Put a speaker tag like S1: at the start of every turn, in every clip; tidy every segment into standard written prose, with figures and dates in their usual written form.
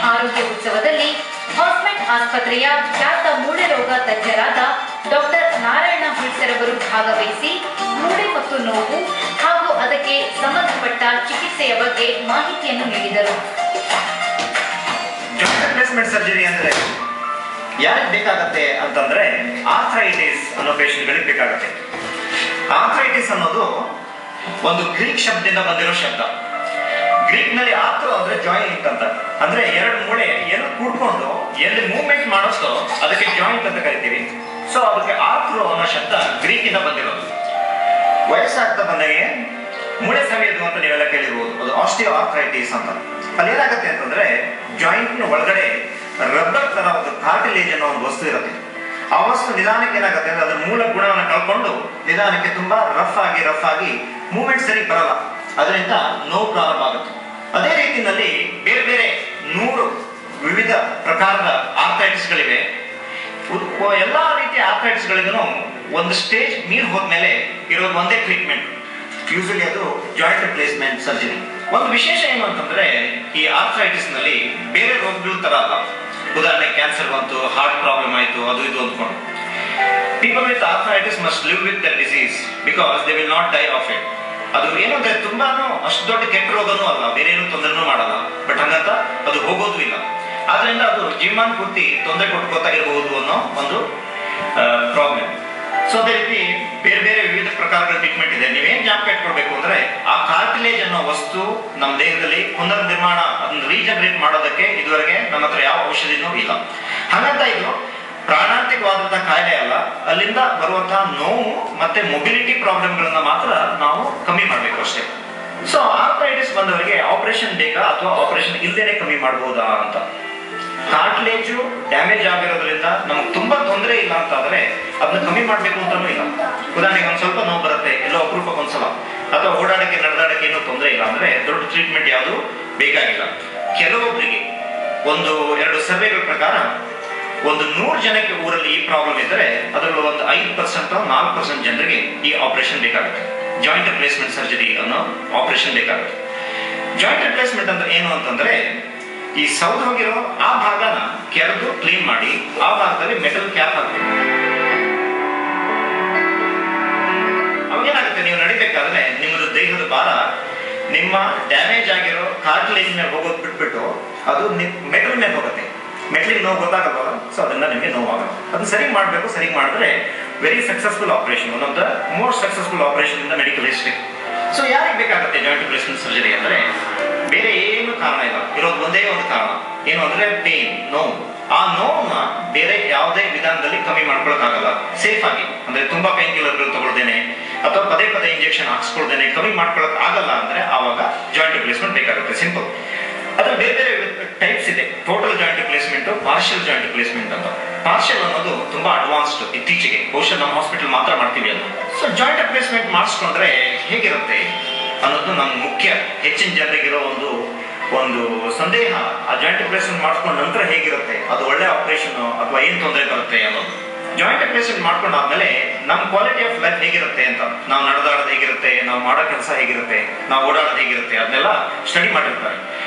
S1: ಆರೋಗ್ಯ ಉತ್ಸವದಲ್ಲಿ ಹಾಸ್ಮೆಟ್ ಆಸ್ಪತ್ರೆಯ ಖ್ಯಾತ ಮೂಳೆ ರೋಗ ತಜ್ಞರಾದ ಡಾಕ್ಟರ್ ನಾರಾಯಣ ಹುಳ್ಸೆರವರು ಭಾಗವಹಿಸಿ ಮೂಳೆ ಮತ್ತು ನೋವು ಹಾಗೂ ಅದಕ್ಕೆ ಸಂಬಂಧಪಟ್ಟ ಚಿಕಿತ್ಸೆಯ ಬಗ್ಗೆ ಮಾಹಿತಿಯನ್ನು ನೀಡಿದರು.
S2: ಜಾಯಿಂಟ್ ರಿಪ್ಲೇಸ್ಮೆಂಟ್ ಸರ್ಜರಿ ಅಂದ್ರೆ ಯಾರಿಗೆ ಬೇಕಾಗತ್ತೆ ಅಂತಂದ್ರೆ ಆರ್ಥ್ರೈಟಿಸ್ ಅನ್ನೋ ಪೇಷಂಟ್ಗಳಿಗೆ ಬೇಕಾಗತ್ತೆ. ಆರ್ಥ್ರೈಟಿಸ್ ಅನ್ನೋದು ಒಂದು ಗ್ರೀಕ್ ಶಬ್ದದಿಂದ ಬಂದಿರೋ ಶಬ್ದ. ಗ್ರೀಕ್ ನಲ್ಲಿ ಆರ್ಥ್ರೋ ಅಂದ್ರೆ ಜಾಯಿಂಟ್ ಅಂತ, ಅಂದ್ರೆ ಎರಡು ಮೂಳೆ ಎಲ್ಲಿ ಕೂಡ್ಕೊಂಡು ಎಲ್ಲಿ ಮೂವ್ಮೆಂಟ್ ಮಾಡೋಷ್ಟೋ ಅದಕ್ಕೆ ಜಾಯಿಂಟ್ ಅಂತ ಕರಿತೀವಿ. ಸೊ ಅದಕ್ಕೆ ಆರ್ಥ್ರೋ ಅನ್ನೋ ಶಬ್ದ ಗ್ರೀಕ್ ಇಂದ ಬಂದಿರೋದು. ವಯಸ್ಸಾಗ್ತಾ ಬಂದಾಗೆ ಮೂಳೆ ಸವಿಯೋದು ಅಂತ ನೀವೆಲ್ಲ ಕೇಳಿರ್ಬೋದು, ಅದು ಆಸ್ಟಿಯೋ ಆರ್ಥ್ರೈಟಿಸ್ ಅಂತ. ಅದೇನಾಗತ್ತೆ ಅಂತಂದ್ರೆ ಜಾಯಿಂಟ್ ನ ಒಳಗಡೆ ರಬ್ಬರ್ ತರ ಒಂದು ಕಾರ್ಟಿಲೇಜ್ ಅನ್ನೋ ಒಂದು ವಸ್ತು ಇರುತ್ತೆ. ಆ ವಸ್ತು ನಿಧಾನಕ್ಕೆ ಏನಾಗುತ್ತೆ ಅಂದ್ರೆ ಅದ್ರ ಮೂಲ ಗುಣವನ್ನು ಕಳ್ಕೊಂಡು ನಿಧಾನಕ್ಕೆ ತುಂಬಾ ರಫ್ ಆಗಿ ಮೂವ್ಮೆಂಟ್ ಸರಿ ಬರಲ್ಲ, ಅದರಿಂದ ನೋವು ಪ್ರಾರಂಭ ಆಗುತ್ತೆ. ಅದೇ ರೀತಿಯಲ್ಲಿ ಬೇರೆ ಬೇರೆ 100 ವಿವಿಧ ಪ್ರಕಾರದ ಆರ್ಥ್ರೈಟಿಸ್ಗಳಿವೆ. ಎಲ್ಲಾ ರೀತಿಯ ಆರ್ಥ್ರೈಟಿಸ್ಗಳಿಗೂ ಒಂದು ಸ್ಟೇಜ್ ಮೀರ್ ಹೋದ್ಮೇಲೆ ಇರೋದು ಒಂದೇ ಟ್ರೀಟ್ಮೆಂಟ್, ಯೂಶಲಿ ಅದು ಜಾಯಿಂಟ್ ರಿಪ್ಲೇಸ್ಮೆಂಟ್ ಸರ್ಜರಿ. ಒಂದು ವಿಶೇಷ ಏನು ಅಂತಂದ್ರೆ ಈ ಆರ್ಥ್ರೈಟಿಸ್ ನಲ್ಲಿ ಬೇರೆ ರೋಗಗಳು ತರ ಅಲ್ಲ. ಉದಾಹರಣೆ ಕ್ಯಾನ್ಸರ್ ಬಂತು, ಹಾರ್ಟ್ ಪ್ರಾಬ್ಲಮ್ ಆಯ್ತು, ಅದು ಇದು ಅಂದ್ಕೊಂಡು people with arthritis must live with the disease because they will not die of it. ಅದು ಏನಂದ್ರೆ ತುಂಬಾನು ಅಷ್ಟು ದೊಡ್ಡ ಕೆಟ್ಟ ರೋಗನೂ ಅಲ್ಲ, ಬೇರೆ ಏನು ತೊಂದರೆನೂ ಮಾಡಲ್ಲ, ಬಟ್ ಹಂಗಂತ ಅದು ಹೋಗೋದು ಇಲ್ಲ. ಆದ್ರಿಂದ ಅದು ಜೀವಮಾನ ಪೂರ್ತಿ ತೊಂದರೆ ಕೊಟ್ಕೋತಾ ಇರಬಹುದು ಅನ್ನೋ ಒಂದು ಪ್ರಾಬ್ಲಮ್. ಸೊ ಅದೇ ರೀತಿ ಬೇರೆ ಬೇರೆ ವಿವಿಧ ಪ್ರಕಾರಗಳ ಟ್ರೀಟ್ಮೆಂಟ್ ಇದೆ. ನೀವೇನ್ ಜ್ಞಾಪಕ ಇಟ್ಕೊಳ್ಬೇಕು ಅಂದ್ರೆ ಆ ಕಾರ್ಟಿಲೇಜ್ ಅನ್ನೋ ವಸ್ತು ನಮ್ಮ ದೇಹದಲ್ಲಿ ಪುನರ್ ನಿರ್ಮಾಣ ಅದನ್ನ ರೀಜನರೇಟ್ ಮಾಡೋದಕ್ಕೆ ಇದುವರೆಗೆ ನಮ್ಮ ಹತ್ರ ಯಾವ ಔಷಧಿನೂ ಇಲ್ಲ. ಹಾಗಂತ ಇದು ಪ್ರಾಣಾಂತಿಕವಾದಂತಹ ಕಾಯಿಲೆ ಅಲ್ಲ, ಅಲ್ಲಿಂದ ಬರುವಂತಹ ನೋವು ಮತ್ತೆ ಮೊಬಿಲಿಟಿ ಪ್ರಾಬ್ಲಮ್ಗಳನ್ನ ಮಾತ್ರ ನಾವು ಕಮ್ಮಿ ಮಾಡ್ಬೇಕು ಅಷ್ಟೇ. ಸೊ ಆರ್ಥ್ರೈಟಿಸ್ ಬಂದವರಿಗೆ ಆಪರೇಷನ್ ಬೇಕಾ ಅಥವಾ ಆಪರೇಷನ್ ಇಲ್ಲದೇನೆ ಕಮ್ಮಿ ಮಾಡಬಹುದಾ ಅಂತ. ಕಾರ್ಟಿಲೇಜು ಡ್ಯಾಮೇಜ್ ಆಗಿರೋದ್ರಿಂದ ನಮ್ಗೆ ತುಂಬಾ ತೊಂದರೆ ಇಲ್ಲ ಅಂತ ಆದ್ರೆ ಅದನ್ನ ಕಮ್ಮಿ ಮಾಡ್ಬೇಕು ಅಂತಾನೂ ಇಲ್ಲ. ಉದಾಹರಣೆಗೆ ಒಂದ್ ಸ್ವಲ್ಪ ನೋವು ಬರುತ್ತೆ, ಎಲ್ಲೋ ಅಪರೂಪಕ್ಕೆ ಒಂದ್ಸಲ, ಅಥವಾ ಓಡಾಡಕ್ಕೆ ನಡೆದಾಡಕ್ಕೆ ಏನೋ ತೊಂದರೆ ಇಲ್ಲ ಅಂದ್ರೆ ದೊಡ್ಡ ಟ್ರೀಟ್ಮೆಂಟ್ ಯಾವುದು ಬೇಕಾಗಿಲ್ಲ. ಕೆಲವೊಬ್ಬರಿಗೆ 1-2 ಸರ್ವೆಗಳ ಪ್ರಕಾರ 100 ಜನಕ್ಕೆ ಊರಲ್ಲಿ ಈ ಪ್ರಾಬ್ಲಮ್ ಇದ್ದರೆ ಅದರಲ್ಲಿ ಒಂದು 5% 4% ಜನರಿಗೆ ಈ ಆಪರೇಷನ್ ಬೇಕಾಗುತ್ತೆ. ಜಾಯಿಂಟ್ ರಿಪ್ಲೇಸ್ಮೆಂಟ್ ಸರ್ಜರಿ ಅನ್ನೋ ಆಪರೇಷನ್ ಬೇಕಾಗುತ್ತೆ. ಜಾಯಿಂಟ್ ರಿಪ್ಲೇಸ್ಮೆಂಟ್ ಅಂದ್ರೆ ಏನು ಅಂತಂದ್ರೆ ಈ ಸೌದ್ ಹೋಗಿರೋ ಆ ಭಾಗನ ಕೆರೆದು ಕ್ಲೀನ್ ಮಾಡಿ ಆ ಭಾಗದಲ್ಲಿ ಮೆಟಲ್ ಕ್ಯಾಪ್ ಹಾಕ್ಬೇಕು. ಅವಾಗೇನಾಗುತ್ತೆ, ನೀವು ನಡಿಬೇಕಾದ್ರೆ ನಿಮ್ಮದು ದೇಹದ ಭಾರ ನಿಮ್ಮ ಡ್ಯಾಮೇಜ್ ಆಗಿರೋ ಕಾರ್ಟಿಲೇಜ್ ಮೇಲೆ ಹೋಗೋದು ಬಿಟ್ಬಿಟ್ಟು ಅದು ಮೆಟಲ್ ಮೇಲೆ ಹೋಗುತ್ತೆ. ಮೆಟ್ಲಿಗೆ ನೋವು ಗೊತ್ತಾಗಲ್ಲ, ಸೊ ಅದರಿಂದ ನಿಮಗೆ ನೋವಾಗಲ್ಲ. ಅದನ್ನ ಸರಿ ಮಾಡಬೇಕು. ಸರಿ ಮಾಡಿದ್ರೆ very successful operation, one of the most successful operation in the medical history. So ಯಾರಿಗೆ ಬೇಕಾಗುತ್ತೆ ಜಾಯಿಂಟ್ ರಿಪ್ಲೇಸ್ಮೆಂಟ್ ಸರ್ಜರಿ ಅಂದ್ರೆ ಬೇರೆ ಏನು ಕಾರಣ ಇಲ್ಲ, ಇರೋದು ಒಂದೇ ಒಂದು ಕಾರಣ, ಏನು ಅಂದ್ರೆ ಪೇನ್, ನೋವು. ಆ ನೋವನ್ನ ಬೇರೆ ಯಾವುದೇ ವಿಧಾನದಲ್ಲಿ ಕಮ್ಮಿ ಮಾಡ್ಕೊಳಕ್ಕಾಗಲ್ಲ ಸೇಫ್ ಆಗಿ. ಅಂದ್ರೆ ತುಂಬಾ ಪೇನ್ ಕಿಲ್ಲರ್ಗಳು ತಗೊಳ್ದೇನೆ ಅಥವಾ ಪದೇ ಪದೇ ಇಂಜೆಕ್ಷನ್ ಹಾಕ್ಸ್ಕೊಳ್ದೇನೆ ಕಮ್ಮಿ ಮಾಡ್ಕೊಳಕ್ ಆಗಲ್ಲ ಅಂದ್ರೆ ಆವಾಗ ಜಾಯಿಂಟ್ ರಿಪ್ಲೇಸ್ಮೆಂಟ್ ಬೇಕಾಗುತ್ತೆ. ಸಿಂಪಲ್. ಅದ್ರ ಬೇರೆ ಬೇರೆ ಟೈಪ್ಸ್ ಇದೆ. Total joint replacement, partial joint replacement ಅಂತ. ಪಾರ್ಷಿಯಲ್ ಅನ್ನೋದು ತುಂಬಾ ಅಡ್ವಾನ್ಸ್ಡ್, ಇತ್ತೀಚೆಗೆ ಬಹುಶಃ ನಮ್ಮ ಹಾಸ್ಪಿಟಲ್ ಮಾತ್ರ ಮಾಡ್ತೀವಿ ಅದು. ಸೊ ಜಾಯಿಂಟ್ ರಿಪ್ಲೇಸ್ಮೆಂಟ್ ಮಾಡಿಸ್ಕೊಂಡ್ರೆ ಹೇಗಿರುತ್ತೆ ಅನ್ನೋದು ನಮ್ಗೆ ಮುಖ್ಯ. ಹೆಚ್ಚಿನ ಜನರಿಗಿರೋ ಒಂದು ಸಂದೇಹ, ಆ ಜಾಯಿಂಟ್ ರಿಪ್ಲೇಸ್ಮೆಂಟ್ ಮಾಡಿಸ್ಕೊಂಡ ನಂತರ ಹೇಗಿರುತ್ತೆ, ಅದು ಒಳ್ಳೆ ಆಪರೇಷನ್ ಅಥವಾ ಏನ್ ತೊಂದರೆ ಬರುತ್ತೆ ಅನ್ನೋದು. ಜಾಯಿಂಟ್ ರಿಪ್ಲೇಸ್ಮೆಂಟ್ ಮಾಡ್ಕೊಂಡಾದ್ಮೇಲೆ ನಮ್ಮ ಕ್ವಾಲಿಟಿ ಆಫ್ ಲೈಫ್ ಹೇಗಿರುತ್ತೆ ಅಂತ, ನಾವು ನಡೆದಾಡೋದು ಹೇಗಿರುತ್ತೆ, ನಾವು ಮಾಡೋ ಕೆಲಸ ಹೇಗಿರುತ್ತೆ, ನಾವು ಓಡಾಡೋದು ಹೇಗಿರುತ್ತೆ, ಅದನ್ನೆಲ್ಲ ಸ್ಟಡಿ ಮಾಡಿರ್ತಾರೆ.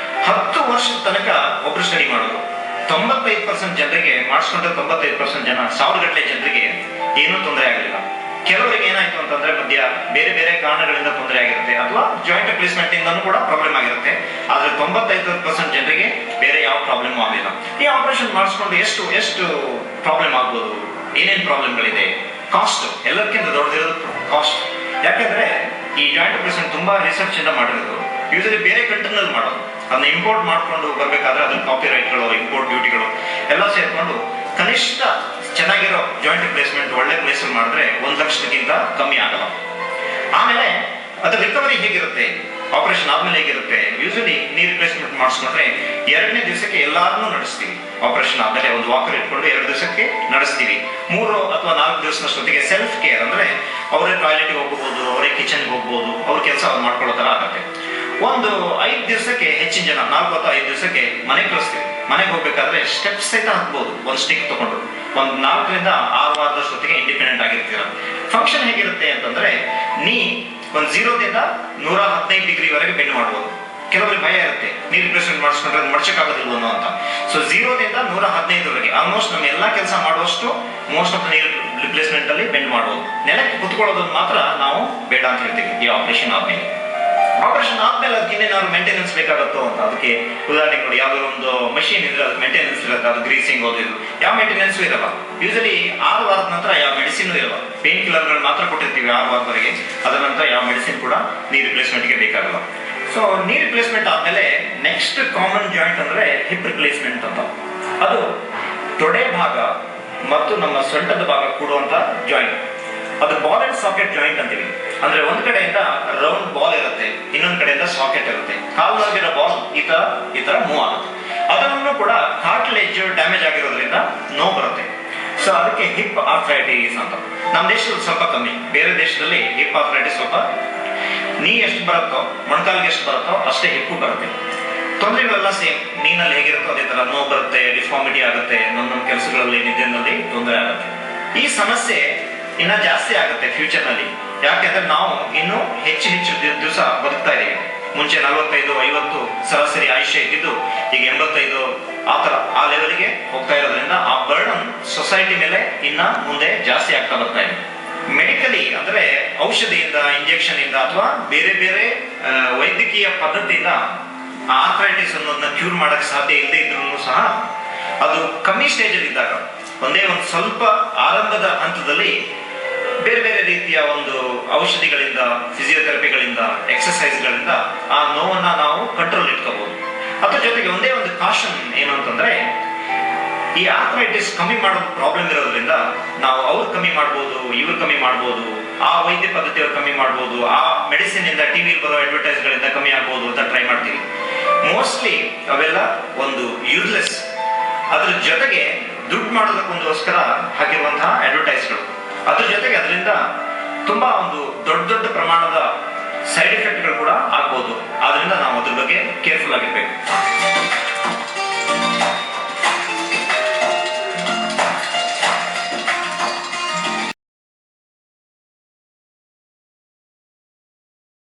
S2: 10 ವರ್ಷದ ತನಕ ಒಬ್ರು ಸ್ಟಡಿ ಮಾಡೋದು. 95% ಜನರಿಗೆ ಮಾಡಿಸ್ಕೊಂಡ್ರೆ 95% ಜನ, 1000 ಗಟ್ಟಲೆ ಜನರಿಗೆ ಏನೂ ತೊಂದರೆ ಆಗಲಿಲ್ಲ. ಕೆಲವರಿಗೆ ಏನಾಯ್ತು ಅಂತಂದ್ರೆ ಮಧ್ಯ ಬೇರೆ ಬೇರೆ ಕಾರಣಗಳಿಂದ ತೊಂದರೆ ಆಗಿರುತ್ತೆ, ಅಥವಾ ಜಾಯಿಂಟ್ ರಿಪ್ಲೇಸ್ಮೆಂಟ್ ಇಂದನೂ ಕೂಡ ಪ್ರಾಬ್ಲಮ್ ಆಗಿರುತ್ತೆ. ಆದ್ರೆ 95% ಜನರಿಗೆ ಬೇರೆ ಯಾವ ಪ್ರಾಬ್ಲಮ್ ಆಗಲಿಲ್ಲ. ಈ ಆಪರೇಷನ್ ಮಾಡಿಸ್ಕೊಂಡು ಎಷ್ಟು ಪ್ರಾಬ್ಲಮ್ ಆಗ್ಬೋದು, ಏನೇನು ಪ್ರಾಬ್ಲಮ್ಗಳಿದೆ. ಕಾಸ್ಟ್ ಎಲ್ಲಕ್ಕಿಂತ ದೊಡ್ಡದಿರೋದು ಕಾಸ್ಟ್. ಯಾಕಂದ್ರೆ ಈ ಜಾಯಿಂಟ್ ರಿಪ್ಲೇಸ್ಮೆಂಟ್ ತುಂಬಾ ರಿಸರ್ಚ್ ಇಂದ ಮಾಡಿರೋದು. ಯೂಶಲಿ ಬೇರೆ ಕಂಟ್ರಿನಲ್ಲಿ ಮಾಡೋದು, ಅದನ್ನ ಇಂಪೋರ್ಟ್ ಮಾಡ್ಕೊಂಡು ಬರ್ಬೇಕಾದ್ರೆ ಅದ್ರ ಕಾಪಿ ರೈಟ್ಗಳು, ಇಂಪೋರ್ಟ್ ಡ್ಯೂಟಿಗಳು ಎಲ್ಲ ಸೇರ್ಕೊಂಡು ಕನಿಷ್ಠ ಚೆನ್ನಾಗಿರೋ ಜಾಯಿಂಟ್ ರಿಪ್ಲೇಸ್ಮೆಂಟ್ ಒಳ್ಳೆ ಪ್ಲೇಸ್ ಮಾಡಿದ್ರೆ 1 ಲಕ್ಷಕ್ಕಿಂತ ಕಮ್ಮಿ ಆಗಲ್ಲ. ಆಮೇಲೆ ಅದ್ರ ರಿಕವರಿ ಹೇಗಿರುತ್ತೆ, ಆಪರೇಷನ್ ಆದ್ಮೇಲೆ ಹೇಗಿರುತ್ತೆ. ಯೂಶಲಿ ನೀ ರಿಪ್ಲೇಸ್ಮೆಂಟ್ ಮಾಡಿಸ್ಕೊಂಡ್ರೆ 2ನೇ ದಿವಸಕ್ಕೆ ಎಲ್ಲಾರನ್ನೂ ನಡೆಸ್ತೀವಿ. ಆಪರೇಷನ್ ಆದ್ಮೇಲೆ ಒಂದು ವಾಕರ್ ಇಟ್ಕೊಂಡು 2 ದಿವಸಕ್ಕೆ ನಡೆಸ್ತೀವಿ. 3 ಅಥವಾ 4 ದಿವಸದಷ್ಟೊತ್ತಿಗೆ ಸೆಲ್ಫ್ ಕೇರ್, ಅಂದ್ರೆ ಅವರೇ ಟಾಯ್ಲೆಟ್ಗೆ ಹೋಗ್ಬೋದು, ಅವರೇ ಕಿಚನ್ಗೆ ಹೋಗ್ಬೋದು, ಅವ್ರ ಕೆಲಸ ಅವ್ರು ಮಾಡ್ಕೊಳ್ಳೋ ತರ ಆಗುತ್ತೆ. ಒಂದು 5 ದಿವಸಕ್ಕೆ ಹೆಚ್ಚಿನ ಜನ 4 ಅಥವಾ 5 ದಿವಸಕ್ಕೆ ಮನೆಗೆ ಕಳಿಸ್ತೀವಿ. ಮನೆಗೆ ಹೋಗ್ಬೇಕಾದ್ರೆ ಸ್ಟೆಪ್ಸ್ ಸಹಿತ ಹಾಕ್ಬೋದು, ಒಂದು ಸ್ಟಿಕ್ ತಗೊಂಡು. ಒಂದು 4 ರಿಂದ 6 ವಾರದಷ್ಟೊತ್ತಿಗೆ ಇಂಡಿಪೆಂಡೆಂಟ್ ಆಗಿರ್ತೀರ. ಫಂಕ್ಷನ್ ಹೇಗಿರುತ್ತೆ ಅಂತಂದ್ರೆ ಒಂದು 0 ದಿಂದ 115 ಡಿಗ್ರಿ ವರೆಗೆ ಬೆಂಡ್ ಮಾಡ್ಬೋದು. ಕೆಲವರಿಗೆ ಭಯ ಇರುತ್ತೆ, ನೀರು ರಿಪ್ಲೇಸ್ಮೆಂಟ್ ಮಾಡಿಸ್ಕೊಂಡ್ರೆ ಅದು ಮಡ್ಚಕ್ಕಾಗೋದಿಲ್ವೋ ಅಂತ. ಸೊ 0ದಿಂದ 115ವರೆಗೆ ಆಲ್ಮೋಸ್ಟ್ ನಮ್ಮ ಎಲ್ಲಾ ಕೆಲಸ ಮಾಡುವಷ್ಟು ಮೋಸ್ಟ್ ಆಫ್ ದ ನೀರು ರಿಪ್ಲೇಸ್ಮೆಂಟ್ ಅಲ್ಲಿ ಬೆಂಡ್ ಮಾಡಬಹುದು. ನೆಲಕ್ಕೆ ಕುತ್ಕೊಳ್ಳೋದನ್ನ ಮಾತ್ರ ನಾವು ಬೇಡ ಅಂತ ಹೇಳ್ತೀವಿ ಈ ಆಪರೇಷನ್ ಆದ್ಮೇಲೆ. ಆಪರೇಷನ್ ಆದ್ಮೇಲೆ ಅದಕ್ಕೆ ಇನ್ನೇನಾದ್ರು ಮೇಂಟೆನೆನ್ಸ್ ಬೇಕಾಗುತ್ತೋ ಅಂತ. ಅದಕ್ಕೆ ಉದಾಹರಣೆಗೆ ನೋಡಿ, ಯಾವ್ದಾದ್ರು ಒಂದು ಮಷೀನ್ ಇದ್ರೆ ಅದಕ್ಕೆ ಮೇಂಟೆನೆನ್ಸ್ ಇರುತ್ತೆ, ಅದು ಗ್ರೀಸಿಂಗ್ ಇದು ಯಾವ ಮೇಂಟೆನೆನ್ಸ್ ಇರಲ್ಲ. ಯೂಶಲಿ 6 ವಾರದ ನಂತರ ಯಾವ ಮೆಡಿಸಿನ್ ಇರಲ್ಲ. ಪೇನ್ ಕಿಲ್ಲರ್ಗಳು ಮಾತ್ರ ಕೊಟ್ಟಿರ್ತೀವಿ 6 ವಾರದವರೆಗೆ. ಅದರ ನಂತರ ಯಾವ ಮೆಡಿಸಿನ್ ಕೂಡ ನೀರ್ ರಿಪ್ಲೇಸ್ಮೆಂಟ್ಗೆ ಬೇಕಾಗಲ್ಲ. ಸೊ ನೀರ್ ರಿಪ್ಲೇಸ್ಮೆಂಟ್ ಆದ್ಮೇಲೆ ನೆಕ್ಸ್ಟ್ ಕಾಮನ್ ಜಾಯಿಂಟ್ ಅಂದ್ರೆ ಹಿಪ್ ರಿಪ್ಲೇಸ್ಮೆಂಟ್ ಅಂತ. ಅದು ತೊಡೆ ಭಾಗ ಮತ್ತು ನಮ್ಮ ಸೊಂಟದ ಭಾಗ ಕೂಡುವಂತ ಜಾಯಿಂಟ್. ಅದು ಬಾಲ್ ಅಂಡ್ ಸಾಕೆಟ್ ಜಾಯಿಂಟ್ ಅಂತೀವಿ. ಅಂದ್ರೆ ಒಂದ್ ಕಡೆಯಿಂದ ರೌಂಡ್ ಬಾಲ್ ಇರುತ್ತೆ, ಇನ್ನೊಂದ್ ಕಡೆಯಿಂದ ಸಾಕೆಟ್ ಇರುತ್ತೆ. ಕಾಲ್ನೊಳಗಿರೋ ಬಾಲ್ ಈ ತರ ಮೂವ್ ಆಗುತ್ತೆ. ಅದನ್ನು ಕೂಡ ಕಾರ್ಟಿಲೇಜ್ ಡ್ಯಾಮೇಜ್ ಆಗಿರೋದ್ರಿಂದ ನೋವು ಬರುತ್ತೆ. ಸೊ ಅದಕ್ಕೆ ಹಿಪ್ ಆರ್ಥರೈಟಿಸ್ ಅಂತ. ನಮ್ಮ ದೇಶದಲ್ಲಿ ಸ್ವಲ್ಪ ಕಮ್ಮಿ, ಬೇರೆ ದೇಶದಲ್ಲಿ ಹಿಪ್ ಆರ್ಥರೈಟಿಸ್ ಸ್ವಲ್ಪ ನೀ ಎಷ್ಟು ಬರುತ್ತೋ, ಮೊಣಕಾಲಿಗೆ ಎಷ್ಟು ಬರುತ್ತೋ ಅಷ್ಟೇ ಹಿಪ್ಪು ಬರುತ್ತೆ. ತೊಂದರೆಗಳೆಲ್ಲ ಸೇಮ್, ನೀನಲ್ಲಿ ಹೇಗಿರುತ್ತೋ ಅದೇ ತರ ನೋವು ಬರುತ್ತೆ, ಡಿಫಾರ್ಮಿಟಿ ಆಗುತ್ತೆ, ನಮ್ಮ ಕೆಲಸಗಳಲ್ಲಿ ನಿದ್ದೆನಲ್ಲಿ ತೊಂದರೆ ಆಗುತ್ತೆ. ಈ ಸಮಸ್ಯೆ ಇನ್ನ ಜಾಸ್ತಿ ಆಗುತ್ತೆ ಫ್ಯೂಚರ್ ನಲ್ಲಿ. ಯಾಕೆಂದ್ರೆ ನಾವು ಇನ್ನು ಹೆಚ್ಚು ದಿವಸ ಬದುಕ್ತಾ ಇದೀವಿ. ಮುಂಚೆ 45-50 ಸರಾಸರಿ ಆಯುಷ್ಯ ಇದ್ದಿದ್ದು ಈಗ 85 ಆ ಲೆವೆಲ್ಗೆ ಹೋಗ್ತಾ ಇರೋದ್ರಿಂದ ಆ ಬರ್ಡನ್ ಸೊಸೈಟಿ ಮೇಲೆ ಇನ್ನ ಮುಂದೆ ಜಾಸ್ತಿ ಆಗ್ತಾ ಬರ್ತಾ ಇದೆ. ಮೆಡಿಕಲಿ ಅಂದ್ರೆ ಔಷಧಿಯಿಂದ, ಇಂಜೆಕ್ಷನ್ ಇಂದ ಅಥವಾ ಬೇರೆ ಬೇರೆ ವೈದ್ಯಕೀಯ ಪದ್ಧತಿಯಿಂದ ಆರ್ಥರೈಟಿಸ್ ಅನ್ನೋದನ್ನ ಕ್ಯೂರ್ ಮಾಡಕ್ ಸಾಧ್ಯ ಇಲ್ಲದೆ ಇದ್ರೂ ಸಹ ಅದು ಕಮ್ಮಿ ಸ್ಟೇಜ್ ಅಲ್ಲಿ ಇದ್ದಾಗ, ಒಂದೇ ಒಂದು ಸ್ವಲ್ಪ ಆರಂಭದ ಹಂತದಲ್ಲಿ ಬೇರೆ ಬೇರೆ ರೀತಿಯ ಒಂದು ಔಷಧಿಗಳಿಂದ, ಫಿಸಿಯೋಥೆರಪಿಗಳಿಂದ, ಎಕ್ಸರ್ಸೈಸ್ಗಳಿಂದ ಆ ನೋವನ್ನ ನಾವು ಕಂಟ್ರೋಲ್ ಇಟ್ಕೋಬಹುದು. ಅದ್ರ ಜೊತೆಗೆ ಒಂದೇ ಒಂದು ಕಾಷನ್ ಏನು ಅಂತಂದ್ರೆ, ಈ ಆರ್ಥರೈಟಿಸ್ ಕಮ್ಮಿ ಮಾಡೋದು ಪ್ರಾಬ್ಲಮ್ ಇರೋದ್ರಿಂದ ನಾವು ಅವ್ರು ಕಮ್ಮಿ ಮಾಡ್ಬೋದು, ಇವ್ರು ಕಮ್ಮಿ ಮಾಡ್ಬೋದು, ಆ ವೈದ್ಯ ಪದ್ಧತಿಯವ್ರು ಕಮ್ಮಿ ಮಾಡ್ಬೋದು, ಆ ಮೆಡಿಸಿನ್ ಇಂದ, ಟಿವಿ ಬರೋ ಅಡ್ವರ್ಟೈಸ್ ಗಳಿಂದ ಕಮ್ಮಿ ಆಗ್ಬೋದು ಅಂತ ಟ್ರೈ ಮಾಡ್ತೀವಿ. ಮೋಸ್ಟ್ಲಿ ಅವೆಲ್ಲ ಒಂದು ಯೂಸ್ಲೆಸ್. ಅದ್ರ ಜೊತೆಗೆ ದುಡ್ಡು ಮಾಡೋದಕ್ಕೊಂದೋಸ್ಕರ ಹಾಕಿರುವಂತಹ ಅಡ್ವರ್ಟೈಸ್ಗಳು. ಅದ್ರ ಜೊತೆಗೆ ಅದರಿಂದ ತುಂಬಾ ಒಂದು ದೊಡ್ಡ ಪ್ರಮಾಣದ ಸೈಡ್ ಎಫೆಕ್ಟ್ಗಳು ಕೂಡ ಆಗ್ಬೋದು. ಆದ್ರಿಂದ ನಾವು ಅದ್ರ ಬಗ್ಗೆ ಕೇರ್ಫುಲ್ ಆಗಿರ್ಬೇಕು.